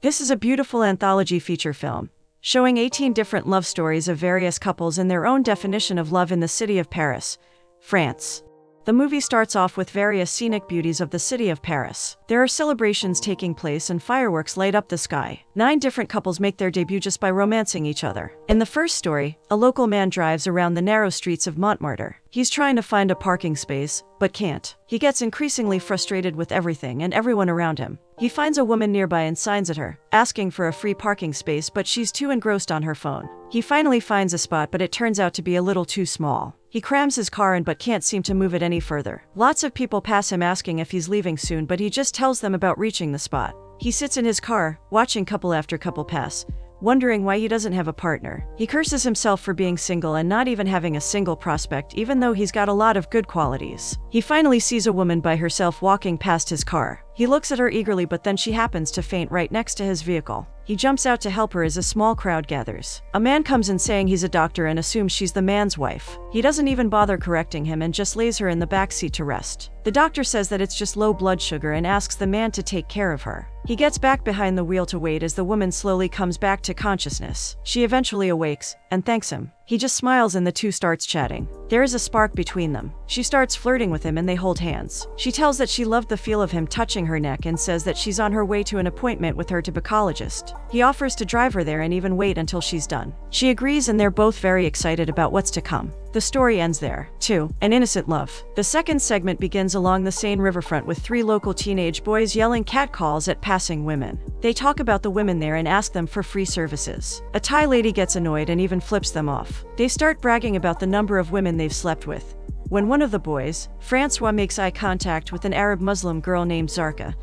This is a beautiful anthology feature film, showing 18 different love stories of various couples and their own definition of love in the city of Paris, France. The movie starts off with various scenic beauties of the city of Paris. There are celebrations taking place and fireworks light up the sky. 9 different couples make their debut just by romancing each other. In the first story, a local man drives around the narrow streets of Montmartre. He's trying to find a parking space, but can't. He gets increasingly frustrated with everything and everyone around him. He finds a woman nearby and signs at her, asking for a free parking space, but she's too engrossed on her phone. He finally finds a spot, but it turns out to be a little too small. He crams his car in but can't seem to move it any further. Lots of people pass him asking if he's leaving soon, but he just tells them about reaching the spot. He sits in his car, watching couple after couple pass, wondering why he doesn't have a partner. He curses himself for being single and not even having a single prospect, even though he's got a lot of good qualities. He finally sees a woman by herself walking past his car. He looks at her eagerly, but then she happens to faint right next to his vehicle. He jumps out to help her as a small crowd gathers. A man comes in saying he's a doctor and assumes she's the man's wife. He doesn't even bother correcting him and just lays her in the back seat to rest. The doctor says that it's just low blood sugar and asks the man to take care of her. He gets back behind the wheel to wait as the woman slowly comes back to consciousness. She eventually awakes and thanks him. He just smiles and the two starts chatting. There is a spark between them. She starts flirting with him and they hold hands. She tells that she loved the feel of him touching her neck and says that she's on her way to an appointment with her gynecologist. He offers to drive her there and even wait until she's done. She agrees and they're both very excited about what's to come. The story ends there. 2. An innocent love. The second segment begins along the Seine riverfront with 3 local teenage boys yelling catcalls at passing women. They talk about the women there and ask them for free services. A Thai lady gets annoyed and even flips them off. They start bragging about the number of women they've slept with, when one of the boys, Francois, makes eye contact with an Arab Muslim girl named Zarka,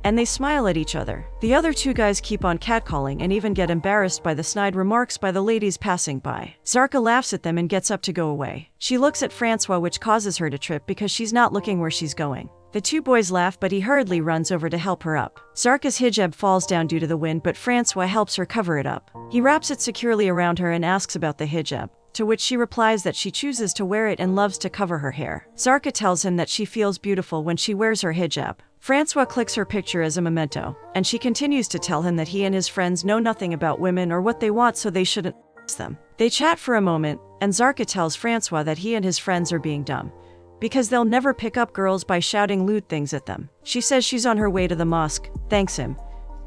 and they smile at each other. The other 2 guys keep on catcalling and even get embarrassed by the snide remarks by the ladies passing by. Zarka laughs at them and gets up to go away. She looks at Francois, which causes her to trip because she's not looking where she's going. The 2 boys laugh, but he hurriedly runs over to help her up. Zarka's hijab falls down due to the wind, but Francois helps her cover it up. He wraps it securely around her and asks about the hijab, to which she replies that she chooses to wear it and loves to cover her hair. Zarka tells him that she feels beautiful when she wears her hijab. Francois clicks her picture as a memento, and she continues to tell him that he and his friends know nothing about women or what they want, so they shouldn't ask them. They chat for a moment, and Zarka tells Francois that he and his friends are being dumb, because they'll never pick up girls by shouting lewd things at them. She says she's on her way to the mosque, thanks him,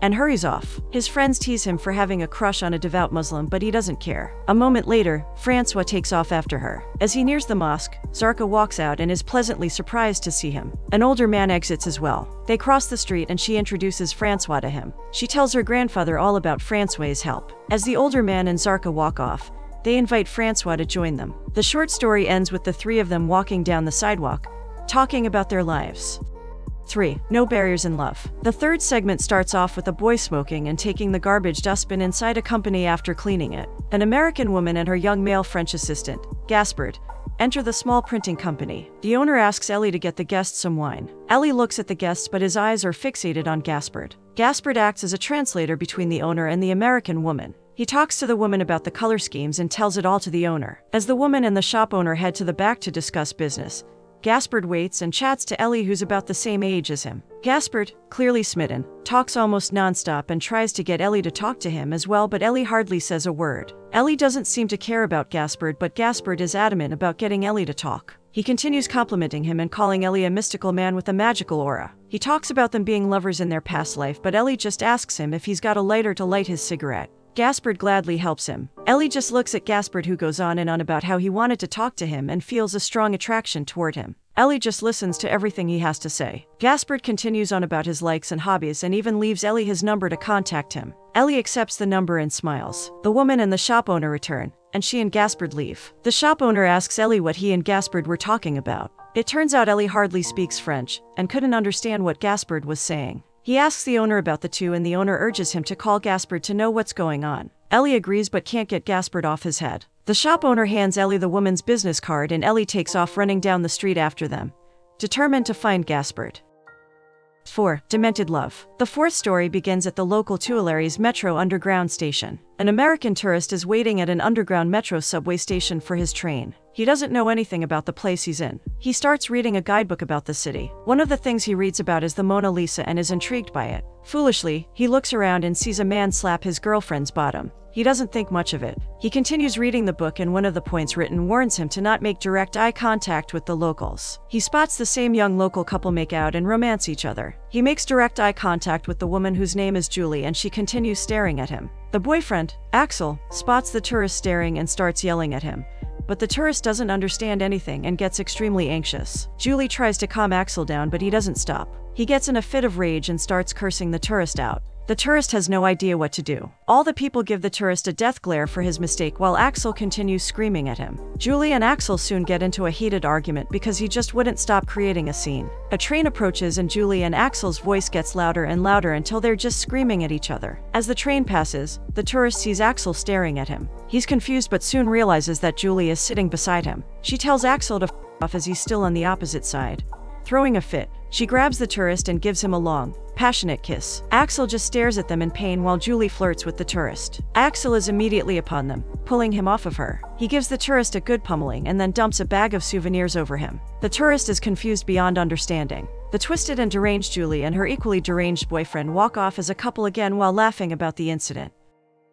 and hurries off. His friends tease him for having a crush on a devout Muslim, but he doesn't care. A moment later, Francois takes off after her. As he nears the mosque, Zarka walks out and is pleasantly surprised to see him. An older man exits as well. They cross the street and she introduces Francois to him. She tells her grandfather all about Francois's help. As the older man and Zarka walk off, they invite Francois to join them. The short story ends with the 3 of them walking down the sidewalk, talking about their lives. 3. No barriers in love. The third segment starts off with a boy smoking and taking the garbage dustbin inside a company after cleaning it. An American woman and her young male French assistant, Gaspard, enter the small printing company. The owner asks Ellie to get the guests some wine. Ellie looks at the guests, but his eyes are fixated on Gaspard. Gaspard acts as a translator between the owner and the American woman. He talks to the woman about the color schemes and tells it all to the owner. As the woman and the shop owner head to the back to discuss business, Gaspard waits and chats to Ellie, who's about the same age as him. Gaspard, clearly smitten, talks almost nonstop and tries to get Ellie to talk to him as well, but Ellie hardly says a word. Ellie doesn't seem to care about Gaspard, but Gaspard is adamant about getting Ellie to talk. He continues complimenting him and calling Ellie a mystical man with a magical aura. He talks about them being lovers in their past life, but Ellie just asks him if he's got a lighter to light his cigarette. Gaspard gladly helps him. Ellie just looks at Gaspard, who goes on and on about how he wanted to talk to him and feels a strong attraction toward him. Ellie just listens to everything he has to say. Gaspard continues on about his likes and hobbies and even leaves Ellie his number to contact him. Ellie accepts the number and smiles. The woman and the shop owner return, and she and Gaspard leave. The shop owner asks Ellie what he and Gaspard were talking about. It turns out Ellie hardly speaks French and couldn't understand what Gaspard was saying. He asks the owner about the 2 and the owner urges him to call Gaspard to know what's going on. Ellie agrees but can't get Gaspard off his head. The shop owner hands Ellie the woman's business card and Ellie takes off running down the street after them, determined to find Gaspard. 4. Demented Love. The fourth story begins at the local Tuileries Metro Underground station. An American tourist is waiting at an underground metro subway station for his train. He doesn't know anything about the place he's in. He starts reading a guidebook about the city. One of the things he reads about is the Mona Lisa and is intrigued by it. Foolishly, he looks around and sees a man slap his girlfriend's bottom. He doesn't think much of it. He continues reading the book, and one of the points written warns him to not make direct eye contact with the locals. He spots the same young local couple make out and romance each other. He makes direct eye contact with the woman whose name is Julie, and she continues staring at him. The boyfriend, Axel, spots the tourist staring and starts yelling at him. But the tourist doesn't understand anything and gets extremely anxious. Julie tries to calm Axel down, but he doesn't stop. He gets in a fit of rage and starts cursing the tourist out. The tourist has no idea what to do. All the people give the tourist a death glare for his mistake while Axel continues screaming at him. Julie and Axel soon get into a heated argument because he just wouldn't stop creating a scene. A train approaches and Julie and Axel's voice gets louder and louder until they're just screaming at each other. As the train passes, the tourist sees Axel staring at him. He's confused but soon realizes that Julie is sitting beside him. She tells Axel to f off as he's still on the opposite side. Throwing a fit, she grabs the tourist and gives him a long, passionate kiss. Axel just stares at them in pain while Julie flirts with the tourist. Axel is immediately upon them, pulling him off of her. He gives the tourist a good pummeling and then dumps a bag of souvenirs over him. The tourist is confused beyond understanding. The twisted and deranged Julie and her equally deranged boyfriend walk off as a couple again while laughing about the incident.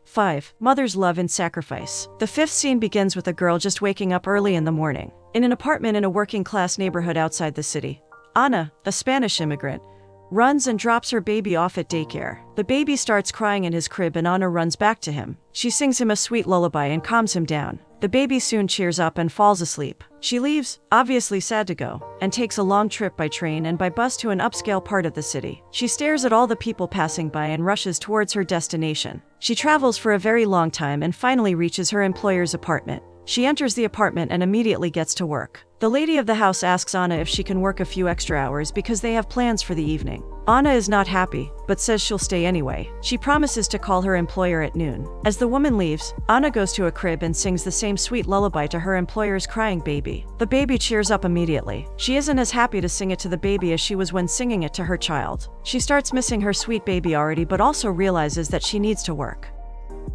5. Mother's love and sacrifice. The fifth scene begins with a girl just waking up early in the morning. In an apartment in a working-class neighborhood outside the city, Ana, a Spanish immigrant, runs and drops her baby off at daycare. The baby starts crying in his crib and Ana runs back to him. She sings him a sweet lullaby and calms him down. The baby soon cheers up and falls asleep. She leaves, obviously sad to go, and takes a long trip by train and by bus to an upscale part of the city. She stares at all the people passing by and rushes towards her destination. She travels for a very long time and finally reaches her employer's apartment. She enters the apartment and immediately gets to work. The lady of the house asks Ana if she can work a few extra hours because they have plans for the evening. Ana is not happy, but says she'll stay anyway. She promises to call her employer at noon. As the woman leaves, Ana goes to a crib and sings the same sweet lullaby to her employer's crying baby. The baby cheers up immediately. She isn't as happy to sing it to the baby as she was when singing it to her child. She starts missing her sweet baby already, but also realizes that she needs to work.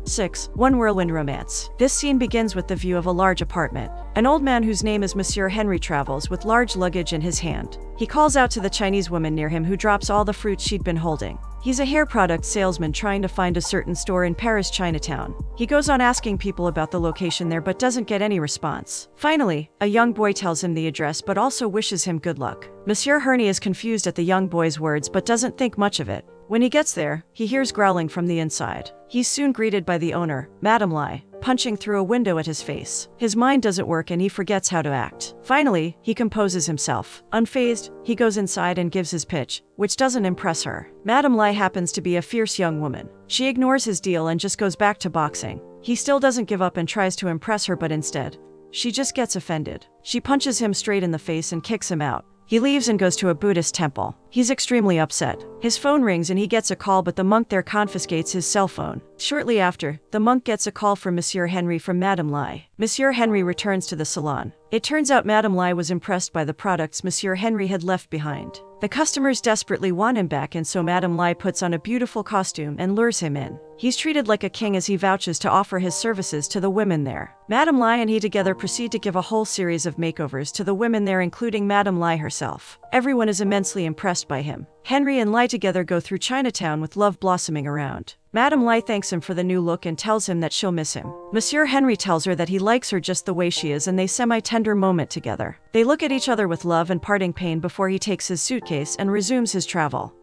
6. One whirlwind romance. This scene begins with the view of a large apartment. An old man whose name is Monsieur Henry travels with large luggage in his hand. He calls out to the Chinese woman near him who drops all the fruit she'd been holding. He's a hair product salesman trying to find a certain store in Paris Chinatown. He goes on asking people about the location there but doesn't get any response. Finally, a young boy tells him the address but also wishes him good luck. Monsieur Henry is confused at the young boy's words but doesn't think much of it. When he gets there, he hears growling from the inside. He's soon greeted by the owner, Madame Lai, punching through a window at his face. His mind doesn't work and he forgets how to act. Finally, he composes himself. Unfazed, he goes inside and gives his pitch, which doesn't impress her. Madame Lai happens to be a fierce young woman. She ignores his deal and just goes back to boxing. He still doesn't give up and tries to impress her, but instead, she just gets offended. She punches him straight in the face and kicks him out. He leaves and goes to a Buddhist temple. He's extremely upset. His phone rings and he gets a call, but the monk there confiscates his cell phone. Shortly after, the monk gets a call from Monsieur Henry from Madame Lai. Monsieur Henry returns to the salon. It turns out Madame Lai was impressed by the products Monsieur Henry had left behind. The customers desperately want him back, and so Madame Lai puts on a beautiful costume and lures him in. He's treated like a king as he vouches to offer his services to the women there. Madame Lai and he together proceed to give a whole series of makeovers to the women there, including Madame Lai herself. Everyone is immensely impressed by him. Henry and Lai together go through Chinatown with love blossoming around. Madame Lai thanks him for the new look and tells him that she'll miss him. Monsieur Henry tells her that he likes her just the way she is, and they semi-tender moment together. They look at each other with love and parting pain before he takes his suitcase and resumes his travel.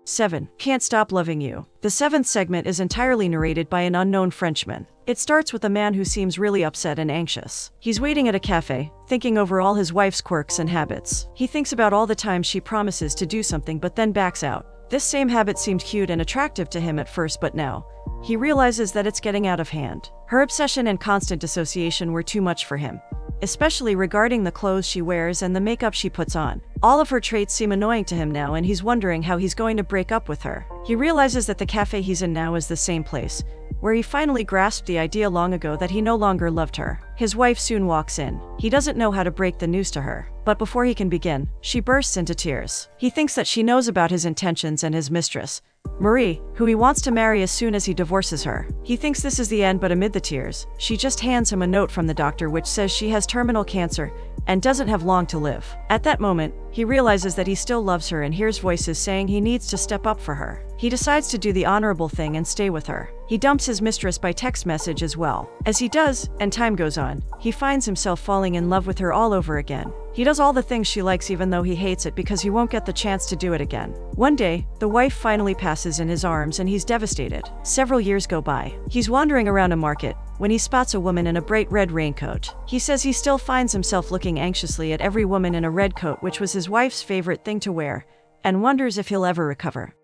7. Can't Stop Loving You. The seventh segment is entirely narrated by an unknown Frenchman. It starts with a man who seems really upset and anxious. He's waiting at a cafe, thinking over all his wife's quirks and habits. He thinks about all the times she promises to do something but then backs out. This same habit seemed cute and attractive to him at first, but now he realizes that it's getting out of hand. Her obsession and constant association were too much for him, especially regarding the clothes she wears and the makeup she puts on. All of her traits seem annoying to him now, and he's wondering how he's going to break up with her. He realizes that the cafe he's in now is the same place where he finally grasped the idea long ago that he no longer loved her. His wife soon walks in. He doesn't know how to break the news to her, but before he can begin, she bursts into tears. He thinks that she knows about his intentions and his mistress, Marie, who he wants to marry as soon as he divorces her. He thinks this is the end, but amid the tears, she just hands him a note from the doctor which says she has terminal cancer and doesn't have long to live. At that moment, he realizes that he still loves her and hears voices saying he needs to step up for her. He decides to do the honorable thing and stay with her. He dumps his mistress by text message as well. As he does, and time goes on, he finds himself falling in love with her all over again. He does all the things she likes even though he hates it because he won't get the chance to do it again. One day, the wife finally passes in his arms and he's devastated. Several years go by. He's wandering around a market when he spots a woman in a bright red raincoat. He says he still finds himself looking anxiously at every woman in a red coat, which was his wife's favorite thing to wear, and wonders if he'll ever recover.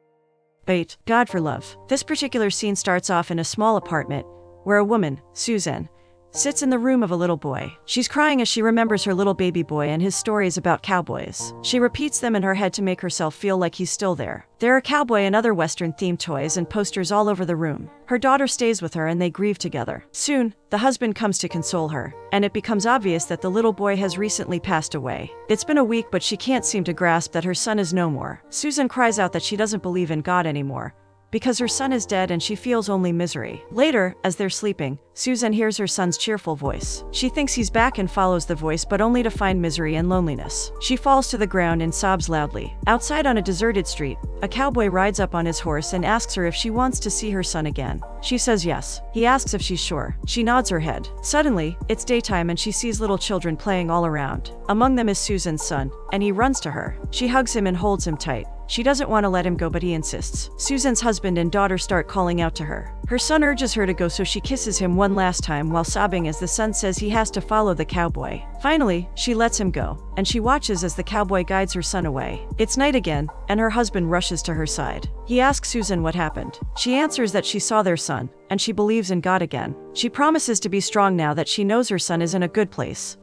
8. God for Love. This particular scene starts off in a small apartment where a woman, Susan, sits in the room of a little boy. She's crying as she remembers her little baby boy and his stories about cowboys. She repeats them in her head to make herself feel like he's still there. There are cowboy and other Western-themed toys and posters all over the room. Her daughter stays with her and they grieve together. Soon, the husband comes to console her, and it becomes obvious that the little boy has recently passed away. It's been a week, but she can't seem to grasp that her son is no more. Susan cries out that she doesn't believe in God anymore, because her son is dead and she feels only misery. Later, as they're sleeping, Susan hears her son's cheerful voice. She thinks he's back and follows the voice, but only to find misery and loneliness. She falls to the ground and sobs loudly. Outside on a deserted street, a cowboy rides up on his horse and asks her if she wants to see her son again. She says yes. He asks if she's sure. She nods her head. Suddenly, it's daytime and she sees little children playing all around. Among them is Susan's son, and he runs to her. She hugs him and holds him tight. She doesn't want to let him go, but he insists. Susan's husband and daughter start calling out to her. Her son urges her to go, so she kisses him one last time while sobbing as the son says he has to follow the cowboy. Finally, she lets him go, and she watches as the cowboy guides her son away. It's night again, and her husband rushes to her side. He asks Susan what happened. She answers that she saw their son, and she believes in God again. She promises to be strong now that she knows her son is in a good place.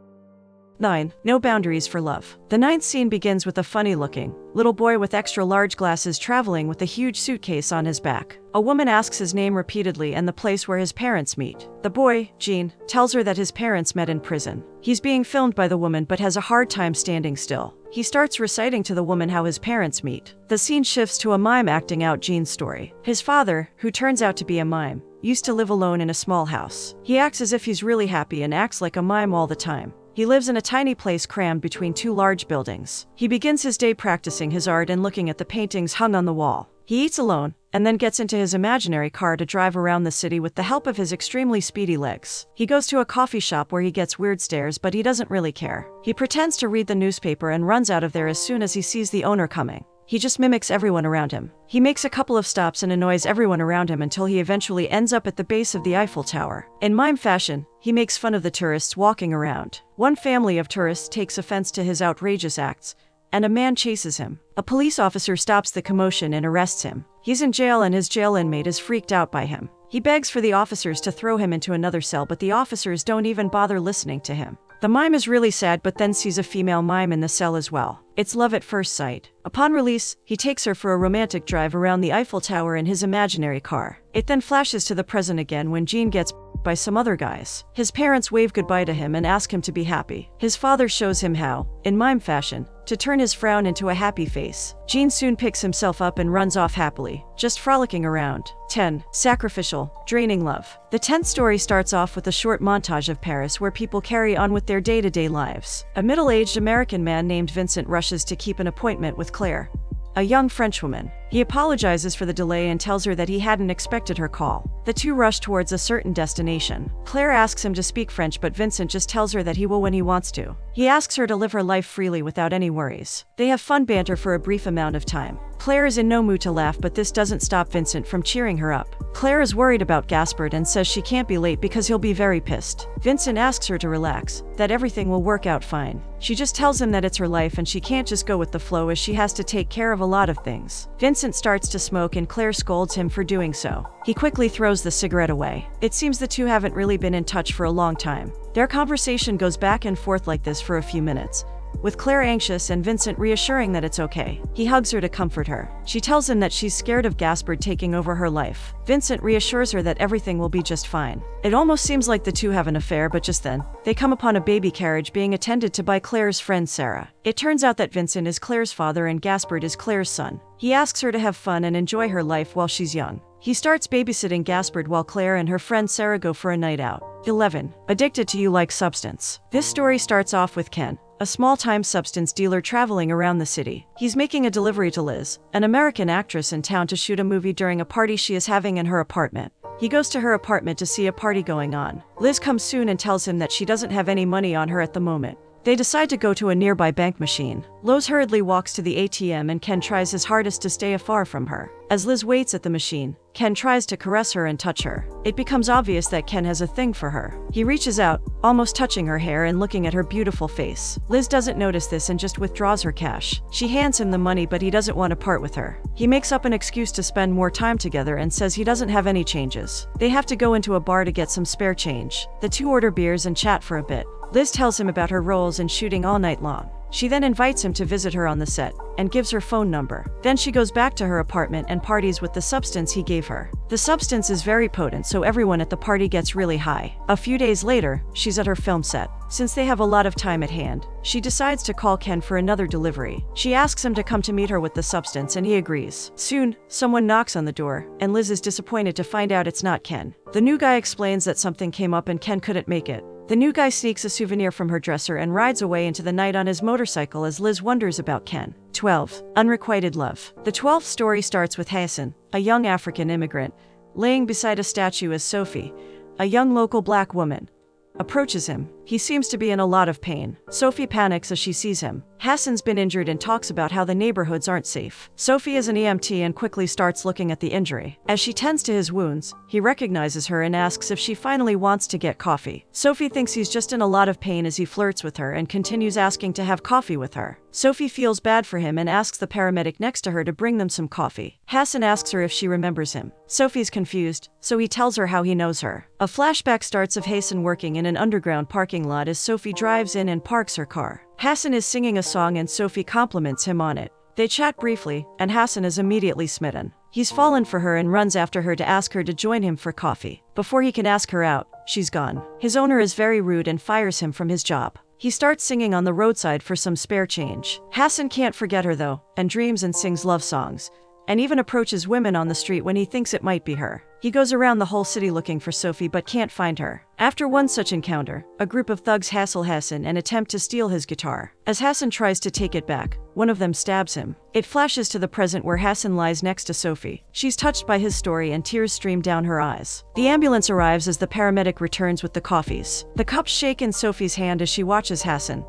9. No Boundaries for Love. The 9th scene begins with a funny-looking little boy with extra-large glasses traveling with a huge suitcase on his back. A woman asks his name repeatedly and the place where his parents meet. The boy, Gene, tells her that his parents met in prison. He's being filmed by the woman but has a hard time standing still. He starts reciting to the woman how his parents meet. The scene shifts to a mime acting out Gene's story. His father, who turns out to be a mime, used to live alone in a small house. He acts as if he's really happy and acts like a mime all the time. He lives in a tiny place crammed between two large buildings. He begins his day practicing his art and looking at the paintings hung on the wall. He eats alone, and then gets into his imaginary car to drive around the city with the help of his extremely speedy legs. He goes to a coffee shop where he gets weird stares, but he doesn't really care. He pretends to read the newspaper and runs out of there as soon as he sees the owner coming. He just mimics everyone around him. He makes a couple of stops and annoys everyone around him until he eventually ends up at the base of the Eiffel Tower. In mime fashion, he makes fun of the tourists walking around. One family of tourists takes offense to his outrageous acts, and a man chases him. A police officer stops the commotion and arrests him. He's in jail and his jail inmate is freaked out by him. He begs for the officers to throw him into another cell, but the officers don't even bother listening to him. The mime is really sad but then sees a female mime in the cell as well. It's love at first sight. Upon release, he takes her for a romantic drive around the Eiffel Tower in his imaginary car. It then flashes to the present again when Gene gets by some other guys. His parents wave goodbye to him and ask him to be happy. His father shows him how, in mime fashion, to turn his frown into a happy face. Gene soon picks himself up and runs off happily, just frolicking around. 10. Sacrificial, Draining Love. The 10th story starts off with a short montage of Paris where people carry on with their day-to-day lives. A middle-aged American man named Vincent rushes to keep an appointment with Claire, a young Frenchwoman. He apologizes for the delay and tells her that he hadn't expected her call. The two rush towards a certain destination. Claire asks him to speak French, but Vincent just tells her that he will when he wants to. He asks her to live her life freely without any worries. They have fun banter for a brief amount of time. Claire is in no mood to laugh, but this doesn't stop Vincent from cheering her up. Claire is worried about Gaspard and says she can't be late because he'll be very pissed. Vincent asks her to relax, that everything will work out fine. She just tells him that it's her life and she can't just go with the flow as she has to take care of a lot of things. Vincent starts to smoke and Claire scolds him for doing so. He quickly throws the cigarette away. It seems the two haven't really been in touch for a long time. Their conversation goes back and forth like this for a few minutes, with Claire anxious and Vincent reassuring that it's okay. He hugs her to comfort her. She tells him that she's scared of Gaspard taking over her life. Vincent reassures her that everything will be just fine. It almost seems like the two have an affair, but just then, they come upon a baby carriage being attended to by Claire's friend Sarah. It turns out that Vincent is Claire's father and Gaspard is Claire's son. He asks her to have fun and enjoy her life while she's young. He starts babysitting Gaspard while Claire and her friend Sarah go for a night out. 11. Addicted to You-Like Substance. This story starts off with Ken, a small-time substance dealer traveling around the city. He's making a delivery to Liz, an American actress in town, to shoot a movie during a party she is having in her apartment. He goes to her apartment to see a party going on. Liz comes soon and tells him that she doesn't have any money on her at the moment. They decide to go to a nearby bank machine. Liz hurriedly walks to the ATM and Ken tries his hardest to stay afar from her. As Liz waits at the machine, Ken tries to caress her and touch her. It becomes obvious that Ken has a thing for her. He reaches out, almost touching her hair and looking at her beautiful face. Liz doesn't notice this and just withdraws her cash. She hands him the money, but he doesn't want to part with her. He makes up an excuse to spend more time together and says he doesn't have any changes. They have to go into a bar to get some spare change. The two order beers and chat for a bit. Liz tells him about her roles in shooting all night long. She then invites him to visit her on the set and gives her phone number. Then she goes back to her apartment and parties with the substance he gave her. The substance is very potent, so everyone at the party gets really high. A few days later, she's at her film set. Since they have a lot of time at hand, she decides to call Ken for another delivery. She asks him to come to meet her with the substance and he agrees. Soon, someone knocks on the door, and Liz is disappointed to find out it's not Ken. The new guy explains that something came up and Ken couldn't make it. The new guy sneaks a souvenir from her dresser and rides away into the night on his motorcycle as Liz wonders about Ken. 12. Unrequited Love. The 12th story starts with Hassan, a young African immigrant, laying beside a statue as Sophie, a young local black woman, approaches him. He seems to be in a lot of pain. Sophie panics as she sees him. Hassan's been injured and talks about how the neighborhoods aren't safe. Sophie is an EMT and quickly starts looking at the injury. As she tends to his wounds, he recognizes her and asks if she finally wants to get coffee. Sophie thinks he's just in a lot of pain as he flirts with her and continues asking to have coffee with her. Sophie feels bad for him and asks the paramedic next to her to bring them some coffee. Hassan asks her if she remembers him. Sophie's confused, so he tells her how he knows her. A flashback starts of Hassan working in an underground parking lot as Sophie drives in and parks her car. Hassan is singing a song and Sophie compliments him on it. They chat briefly, and Hassan is immediately smitten. He's fallen for her and runs after her to ask her to join him for coffee. Before he can ask her out, she's gone. His owner is very rude and fires him from his job. He starts singing on the roadside for some spare change. Hassan can't forget her though, and dreams and sings love songs, and even approaches women on the street when he thinks it might be her. He goes around the whole city looking for Sophie but can't find her. After one such encounter, a group of thugs hassle Hassan and attempt to steal his guitar. As Hassan tries to take it back, one of them stabs him. It flashes to the present where Hassan lies next to Sophie. She's touched by his story and tears stream down her eyes. The ambulance arrives as the paramedic returns with the coffees. The cups shake in Sophie's hand as she watches Hassan,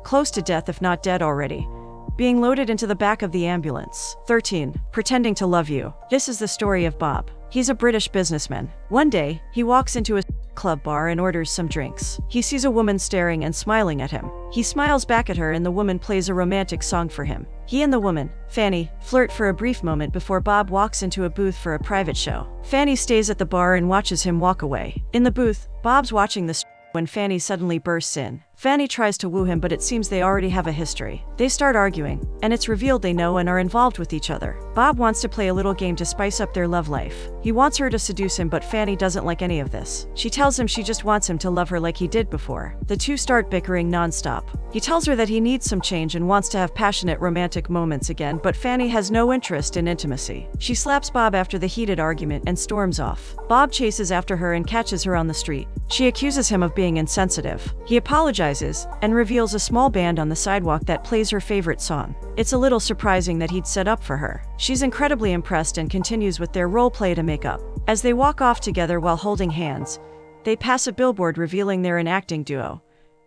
close to death if not dead already, being loaded into the back of the ambulance. 13. Pretending to Love You. This is the story of Bob. He's a British businessman. One day, he walks into a club bar and orders some drinks. He sees a woman staring and smiling at him. He smiles back at her and the woman plays a romantic song for him. He and the woman, Fanny, flirt for a brief moment before Bob walks into a booth for a private show. Fanny stays at the bar and watches him walk away. In the booth, Bob's watching the when Fanny suddenly bursts in. Fanny tries to woo him, but it seems they already have a history. They start arguing, and it's revealed they know and are involved with each other. Bob wants to play a little game to spice up their love life. He wants her to seduce him, but Fanny doesn't like any of this. She tells him she just wants him to love her like he did before. The two start bickering non-stop. He tells her that he needs some change and wants to have passionate romantic moments again, but Fanny has no interest in intimacy. She slaps Bob after the heated argument and storms off. Bob chases after her and catches her on the street. She accuses him of being insensitive. He apologizes and reveals a small band on the sidewalk that plays her favorite song. It's a little surprising that he'd set up for her. She's incredibly impressed and continues with their role play to make up. As they walk off together while holding hands, they pass a billboard revealing they're an acting duo,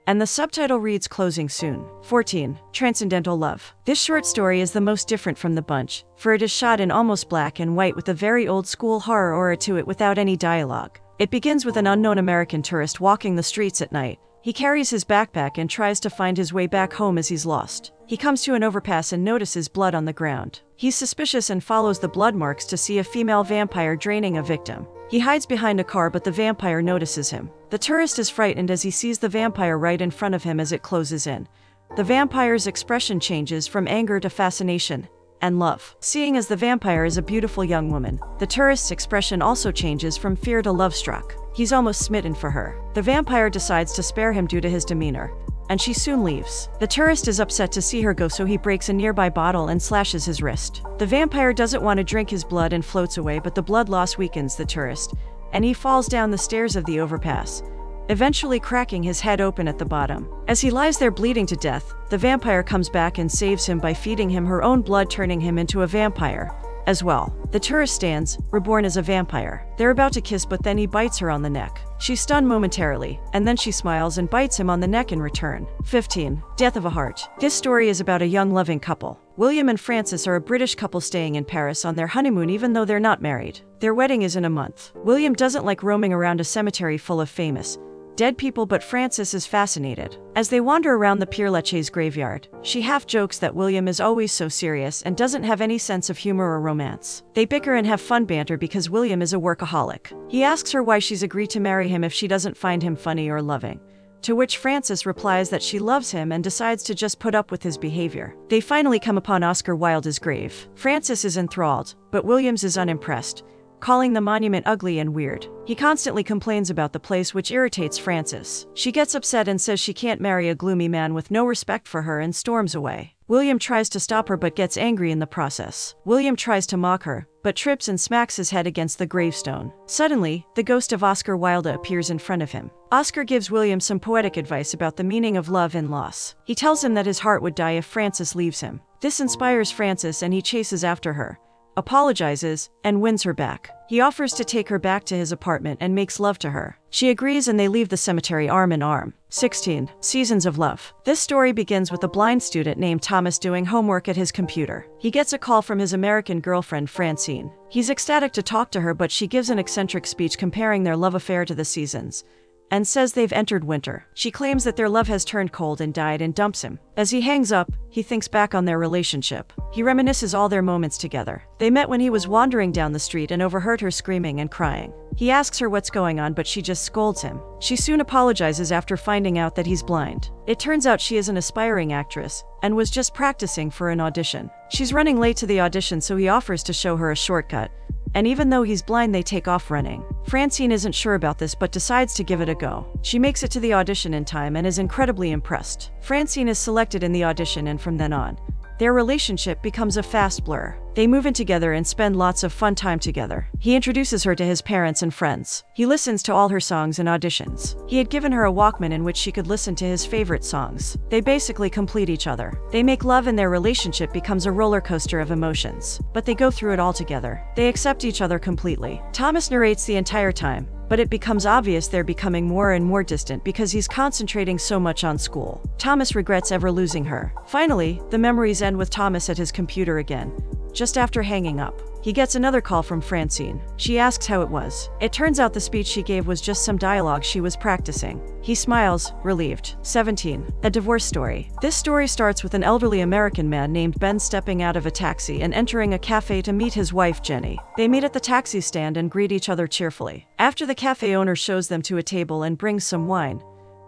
and the subtitle reads "Closing Soon." 14. Transcendental Love. This short story is the most different from the bunch, for it is shot in almost black and white with a very old-school horror aura to it without any dialogue. It begins with an unknown American tourist walking the streets at night. He carries his backpack and tries to find his way back home as he's lost. He comes to an overpass and notices blood on the ground. He's suspicious and follows the blood marks to see a female vampire draining a victim. He hides behind a car, but the vampire notices him. The tourist is frightened as he sees the vampire right in front of him as it closes in, The vampire's expression changes from anger to fascination and love. Seeing as the vampire is a beautiful young woman, the tourist's expression also changes from fear to love-struck. He's almost smitten for her. The vampire decides to spare him due to his demeanor, and she soon leaves. The tourist is upset to see her go, so he breaks a nearby bottle and slashes his wrist. The vampire doesn't want to drink his blood and floats away, but the blood loss weakens the tourist, and he falls down the stairs of the overpass, eventually cracking his head open at the bottom. As he lies there bleeding to death, the vampire comes back and saves him by feeding him her own blood, turning him into a vampire as well. The tourist stands, reborn as a vampire. They're about to kiss, but then he bites her on the neck. She's stunned momentarily, and then she smiles and bites him on the neck in return. 15. Death of a Heart. This story is about a young loving couple. William and Frances are a British couple staying in Paris on their honeymoon, even though they're not married. Their wedding is in a month. William doesn't like roaming around a cemetery full of famous dead people, but Frances is fascinated. As they wander around the Père Lachaise graveyard, she half jokes that William is always so serious and doesn't have any sense of humor or romance. They bicker and have fun banter because William is a workaholic. He asks her why she's agreed to marry him if she doesn't find him funny or loving, to which Frances replies that she loves him and decides to just put up with his behavior. They finally come upon Oscar Wilde's grave. Frances is enthralled, but Williams is unimpressed, calling the monument ugly and weird. He constantly complains about the place, which irritates Frances. She gets upset and says she can't marry a gloomy man with no respect for her and storms away. William tries to stop her but gets angry in the process. William tries to mock her, but trips and smacks his head against the gravestone. Suddenly, the ghost of Oscar Wilde appears in front of him. Oscar gives William some poetic advice about the meaning of love and loss. He tells him that his heart would die if Frances leaves him. This inspires Frances and he chases after her, apologizes, and wins her back. He offers to take her back to his apartment and makes love to her. She agrees and they leave the cemetery arm in arm. 16. Seasons of Love. This story begins with a blind student named Thomas doing homework at his computer. He gets a call from his American girlfriend Francine. He's ecstatic to talk to her, but she gives an eccentric speech comparing their love affair to the seasons, and says they've entered winter. She claims that their love has turned cold and died and dumps him. As he hangs up, he thinks back on their relationship. He reminisces all their moments together. They met when he was wandering down the street and overheard her screaming and crying. He asks her what's going on, but she just scolds him. She soon apologizes after finding out that he's blind. It turns out she is an aspiring actress and was just practicing for an audition. She's running late to the audition, so he offers to show her a shortcut, and even though he's blind, they take off running. Francine isn't sure about this but decides to give it a go. She makes it to the audition in time and is incredibly impressed. Francine is selected in the audition, and from then on, their relationship becomes a fast blur. They move in together and spend lots of fun time together. He introduces her to his parents and friends. He listens to all her songs and auditions. He had given her a Walkman in which she could listen to his favorite songs. They basically complete each other. They make love and their relationship becomes a roller coaster of emotions. But they go through it all together. They accept each other completely. Thomas narrates the entire time, but it becomes obvious they're becoming more and more distant because he's concentrating so much on school. Thomas regrets ever losing her. Finally, the memories end with Thomas at his computer again, just after hanging up. He gets another call from Francine. She asks how it was. It turns out the speech she gave was just some dialogue she was practicing. He smiles, relieved. 17. A divorce story. This story starts with an elderly American man named Ben stepping out of a taxi and entering a cafe to meet his wife, Jenny. They meet at the taxi stand and greet each other cheerfully. After the cafe owner shows them to a table and brings some wine,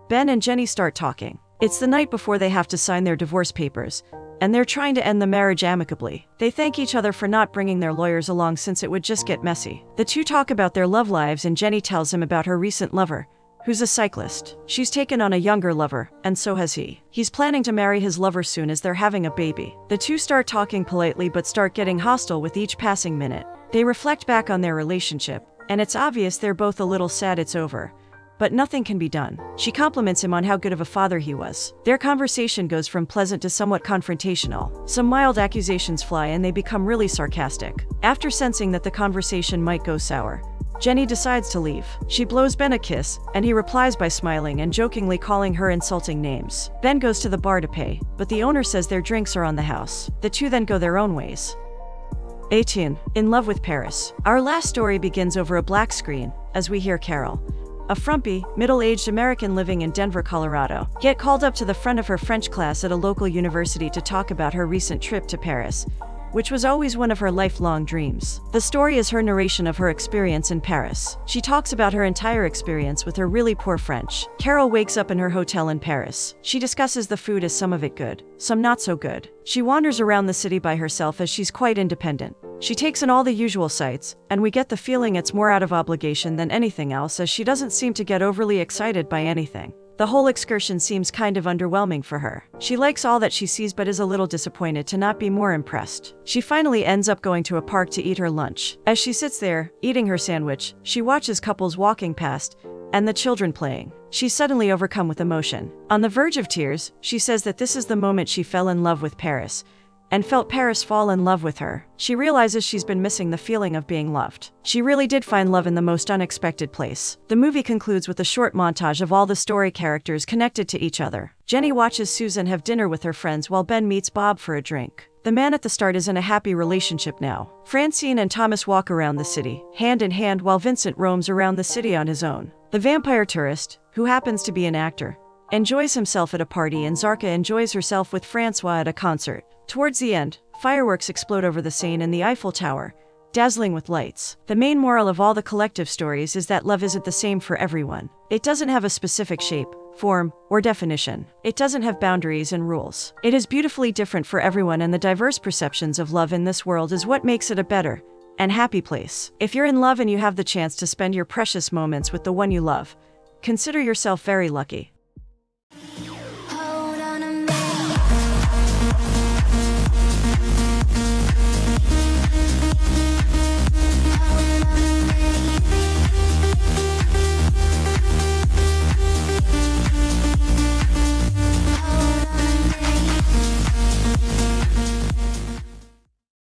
Ben and Jenny start talking. It's the night before they have to sign their divorce papers, and they're trying to end the marriage amicably. They thank each other for not bringing their lawyers along since it would just get messy. The two talk about their love lives and Jenny tells him about her recent lover, who's a cyclist. She's taken on a younger lover, and so has he. He's planning to marry his lover soon as they're having a baby. The two start talking politely but start getting hostile with each passing minute. They reflect back on their relationship, and it's obvious they're both a little sad it's over, but nothing can be done. She compliments him on how good of a father he was. Their conversation goes from pleasant to somewhat confrontational. Some mild accusations fly and they become really sarcastic. After sensing that the conversation might go sour, Jenny decides to leave. She blows Ben a kiss, and he replies by smiling and jokingly calling her insulting names. Ben goes to the bar to pay, but the owner says their drinks are on the house. The two then go their own ways. 18. In Love with Paris. Our last story begins over a black screen, as we hear Carol, a frumpy, middle-aged American living in Denver, Colorado, get called up to the front of her French class at a local university to talk about her recent trip to Paris, which was always one of her lifelong dreams. The story is her narration of her experience in Paris. She talks about her entire experience with her really poor French. Carol wakes up in her hotel in Paris. She discusses the food as some of it good, some not so good. She wanders around the city by herself as she's quite independent. She takes in all the usual sights, and we get the feeling it's more out of obligation than anything else, as she doesn't seem to get overly excited by anything. The whole excursion seems kind of underwhelming for her. She likes all that she sees but is a little disappointed to not be more impressed. She finally ends up going to a park to eat her lunch. As she sits there, eating her sandwich, she watches couples walking past, and the children playing. She's suddenly overcome with emotion. On the verge of tears, she says that this is the moment she fell in love with Paris, and felt Paris fall in love with her. She realizes she's been missing the feeling of being loved. She really did find love in the most unexpected place. The movie concludes with a short montage of all the story characters connected to each other. Jenny watches Susan have dinner with her friends while Ben meets Bob for a drink. The man at the start is in a happy relationship now. Francine and Thomas walk around the city, hand in hand, while Vincent roams around the city on his own. The vampire tourist, who happens to be an actor, enjoys himself at a party, and Zarka enjoys herself with Francois at a concert. Towards the end, fireworks explode over the Seine and the Eiffel Tower, dazzling with lights. The main moral of all the collective stories is that love isn't the same for everyone. It doesn't have a specific shape, form, or definition. It doesn't have boundaries and rules. It is beautifully different for everyone, and the diverse perceptions of love in this world is what makes it a better and happy place. If you're in love and you have the chance to spend your precious moments with the one you love, consider yourself very lucky.